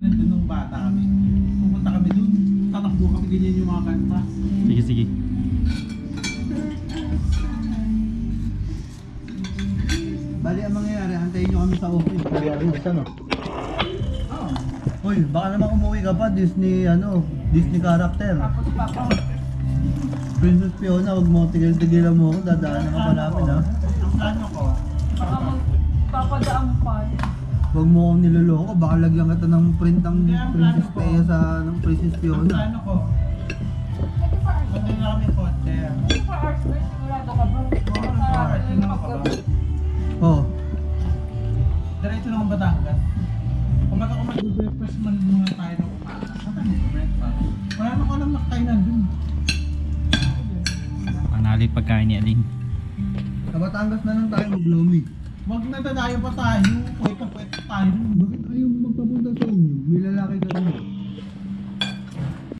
Nandun nung bata kami. Pupunta kami dun. Tatakbo kami ganyan yung mga kanta. Sige, sige. Bali ang mangyayari, hantayin nyo kami sa office. Kaya rin isa, no? Oo. Uy, baka naman umuwi ka pa, Disney, Disney character. Tapos papa. Princess Fiona, huwag mo, tigil-tigilan mo ako, dadaanan ka pa namin, ha? Ang plano ko, Baka magpapadaan pa. Huwag mo akong niloloko, baka lagyan kita ng print ng Princess Leia sa ng Princess ang Fiona. plano ko, nandun na kami kotse. 4 hours ba? Sigurado ka ba? Masarado na yung paggabi. Oh, Diretso na akong Batangas. Kumbaga kung mag-breakfast man muna tayo ng umaga. Saan tayo mag-breakfast? Wala na ko alam na kainan dun. Panali pagkain ni Aling. sa Batangas na lang tayo mag-lomi. Wag na tayo pa tayo. Pwede tayo. Bakit ayaw mo magpapunta sa inyo? May lalaki ka rin.